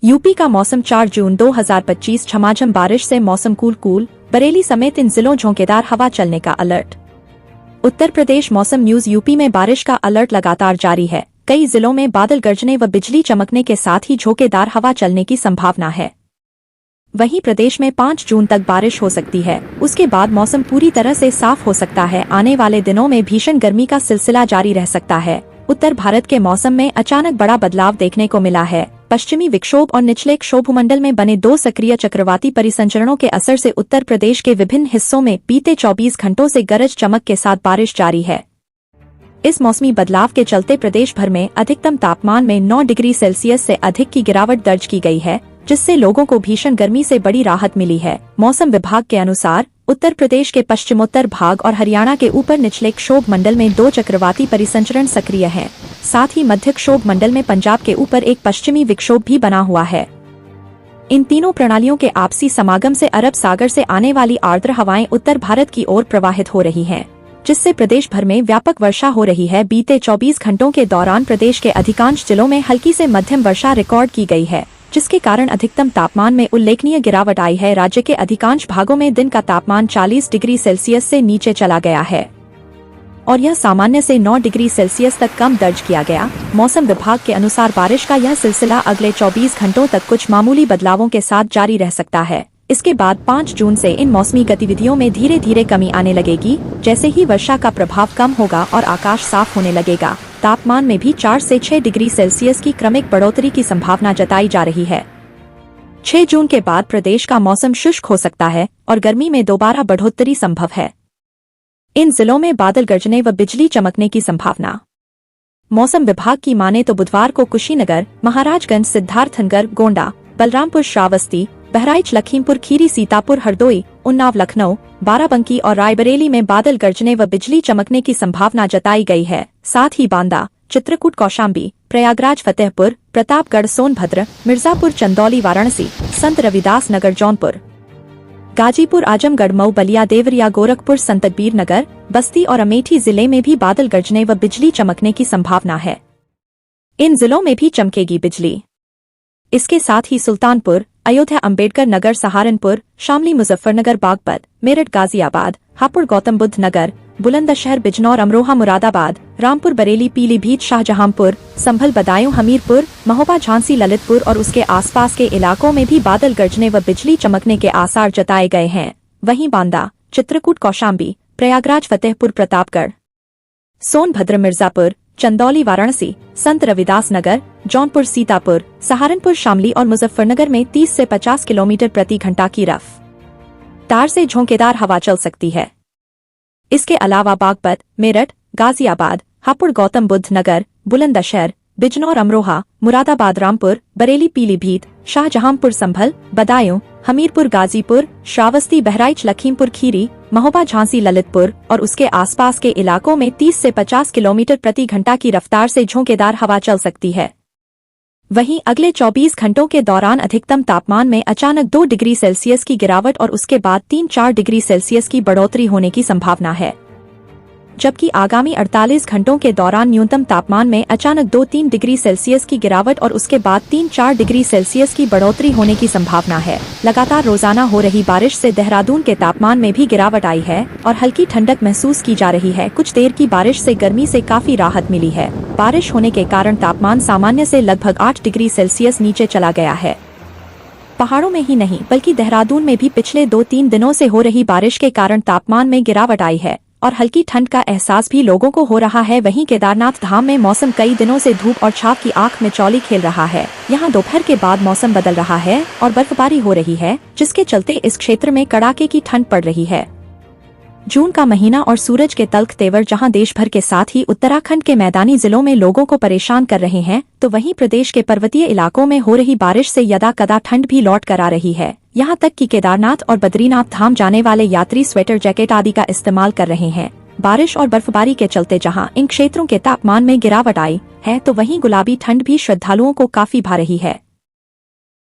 UP का मौसम 4 जून 2025 झमाझम बारिश से मौसम कूल। बरेली समेत इन जिलों झोंकेदार हवा चलने का अलर्ट। उत्तर प्रदेश मौसम न्यूज। यूपी में बारिश का अलर्ट लगातार जारी है। कई जिलों में बादल गरजने व बिजली चमकने के साथ ही झोंकेदार हवा चलने की संभावना है। वहीं प्रदेश में 5 जून तक बारिश हो सकती है। उसके बाद मौसम पूरी तरह से साफ हो सकता है। आने वाले दिनों में भीषण गर्मी का सिलसिला जारी रह सकता है। उत्तर भारत के मौसम में अचानक बड़ा बदलाव देखने को मिला है। पश्चिमी विक्षोभ और निचले क्षोभमंडल में बने 2 सक्रिय चक्रवाती परिसंचरणों के असर से उत्तर प्रदेश के विभिन्न हिस्सों में बीते 24 घंटों से गरज चमक के साथ बारिश जारी है। इस मौसमी बदलाव के चलते प्रदेश भर में अधिकतम तापमान में 9 डिग्री सेल्सियस से अधिक की गिरावट दर्ज की गई है, जिससे लोगों को भीषण गर्मी से बड़ी राहत मिली है। मौसम विभाग के अनुसार उत्तर प्रदेश के पश्चिमोत्तर भाग और हरियाणा के ऊपर निचले क्षोभ मंडल में 2 चक्रवाती परिसंचरण सक्रिय हैं। साथ ही मध्य क्षोभ मंडल में पंजाब के ऊपर एक पश्चिमी विक्षोभ भी बना हुआ है। इन तीनों प्रणालियों के आपसी समागम से अरब सागर से आने वाली आर्द्र हवाएं उत्तर भारत की ओर प्रवाहित हो रही हैं, जिससे प्रदेश भर में व्यापक वर्षा हो रही है। बीते 24 घंटों के दौरान प्रदेश के अधिकांश जिलों में हल्की से मध्यम वर्षा रिकॉर्ड की गई है, जिसके कारण अधिकतम तापमान में उल्लेखनीय गिरावट आई है। राज्य के अधिकांश भागों में दिन का तापमान 40 डिग्री सेल्सियस से नीचे चला गया है और यह सामान्य से 9 डिग्री सेल्सियस तक कम दर्ज किया गया। मौसम विभाग के अनुसार बारिश का यह सिलसिला अगले 24 घंटों तक कुछ मामूली बदलावों के साथ जारी रह सकता है। इसके बाद 5 जून से इन मौसमी गतिविधियों में धीरे धीरे कमी आने लगेगी, जैसे ही वर्षा का प्रभाव कम होगा और आकाश साफ होने लगेगा। तापमान में भी 4 से 6 डिग्री सेल्सियस की क्रमिक बढ़ोतरी की संभावना जताई जा रही है। 6 जून के बाद प्रदेश का मौसम शुष्क हो सकता है और गर्मी में दोबारा बढ़ोतरी संभव है। इन जिलों में बादल गरजने व बिजली चमकने की संभावना। मौसम विभाग की माने तो बुधवार को कुशीनगर, महाराजगंज, सिद्धार्थनगर, गोंडा, बलरामपुर, श्रावस्ती, बहराइच, लखीमपुर खीरी, सीतापुर, हरदोई, उन्नाव, लखनऊ, बाराबंकी और रायबरेली में बादल गरजने व बिजली चमकने की संभावना जताई गई है। साथ ही बांदा, चित्रकूट, कौशाम्बी, प्रयागराज, फतेहपुर, प्रतापगढ़, सोनभद्र, मिर्जापुर, चंदौली, वाराणसी, संत रविदास नगर, जौनपुर, गाजीपुर, आजमगढ़, मऊ, बलिया, देवरिया, गोरखपुर, संतकबीर नगर, बस्ती और अमेठी जिले में भी बादल गरजने व बिजली चमकने की संभावना है। इन जिलों में भी चमकेगी बिजली। इसके साथ ही सुल्तानपुर, अयोध्या, अंबेडकर नगर, सहारनपुर, शामली, मुजफ्फरनगर, बागपत, मेरठ, गाजियाबाद, हापुड़, गौतम बुद्ध नगर, बुलंदशहर, बिजनौर, अमरोहा, मुरादाबाद, रामपुर, बरेली, पीलीभीत, शाहजहांपुर, संभल, बदायूं, हमीरपुर, महोबा, झांसी, ललितपुर और उसके आसपास के इलाकों में भी बादल गरजने व बिजली चमकने के आसार जताए गए हैं। वहीं बांदा, चित्रकूट, कौशाम्बी, प्रयागराज, फतेहपुर, प्रतापगढ़, सोनभद्र, मिर्जापुर, चंदौली, वाराणसी, संत रविदास नगर, जौनपुर, सीतापुर, सहारनपुर, शामली और मुजफ्फरनगर में 30 से 50 किलोमीटर प्रति घंटा की रफ्तार से झोंकेदार हवा चल सकती है। इसके अलावा बागपत, मेरठ, गाजियाबाद, हापुड़, गौतम बुद्ध नगर, बुलंदशहर, बिजनौर, अमरोहा, मुरादाबाद, रामपुर, बरेली, पीलीभीत, शाहजहांपुर, संभल, बदायूं, हमीरपुर, गाजीपुर, श्रावस्ती, बहराइच, लखीमपुर खीरी, महोबा, झांसी, ललितपुर और उसके आसपास के इलाकों में 30 से 50 किलोमीटर प्रति घंटा की रफ्तार से झोंकेदार हवा चल सकती है। वहीं अगले 24 घंटों के दौरान अधिकतम तापमान में अचानक 2 डिग्री सेल्सियस की गिरावट और उसके बाद 3-4 डिग्री सेल्सियस की बढ़ोतरी होने की संभावना है, जबकि आगामी 48 घंटों के दौरान न्यूनतम तापमान में अचानक 2-3 डिग्री सेल्सियस की गिरावट और उसके बाद 3-4 डिग्री सेल्सियस की बढ़ोतरी होने की संभावना है। लगातार रोजाना हो रही बारिश से देहरादून के तापमान में भी गिरावट आई है और हल्की ठंडक महसूस की जा रही है। कुछ देर की बारिश से गर्मी से काफी राहत मिली है। बारिश होने के कारण तापमान सामान्य से लगभग 8 डिग्री सेल्सियस नीचे चला गया है। पहाड़ों में ही नहीं बल्कि देहरादून में भी पिछले 2-3 दिनों से हो रही बारिश के कारण तापमान में गिरावट आई है और हल्की ठंड का एहसास भी लोगों को हो रहा है। वहीं केदारनाथ धाम में मौसम कई दिनों से धूप और छाव की आंख में चौली खेल रहा है। यहाँ दोपहर के बाद मौसम बदल रहा है और बर्फबारी हो रही है, जिसके चलते इस क्षेत्र में कड़ाके की ठंड पड़ रही है। जून का महीना और सूरज के तल्ख तेवर जहां देश भर के साथ ही उत्तराखंड के मैदानी जिलों में लोगों को परेशान कर रहे हैं, तो वहीं प्रदेश के पर्वतीय इलाकों में हो रही बारिश से यदाकदा ठंड भी लौट कर आ रही है। यहां तक कि केदारनाथ और बद्रीनाथ धाम जाने वाले यात्री स्वेटर, जैकेट आदि का इस्तेमाल कर रहे हैं। बारिश और बर्फबारी के चलते जहां इन क्षेत्रों के तापमान में गिरावट आई है, तो वहीं गुलाबी ठंड भी श्रद्धालुओं को काफी भा रही है।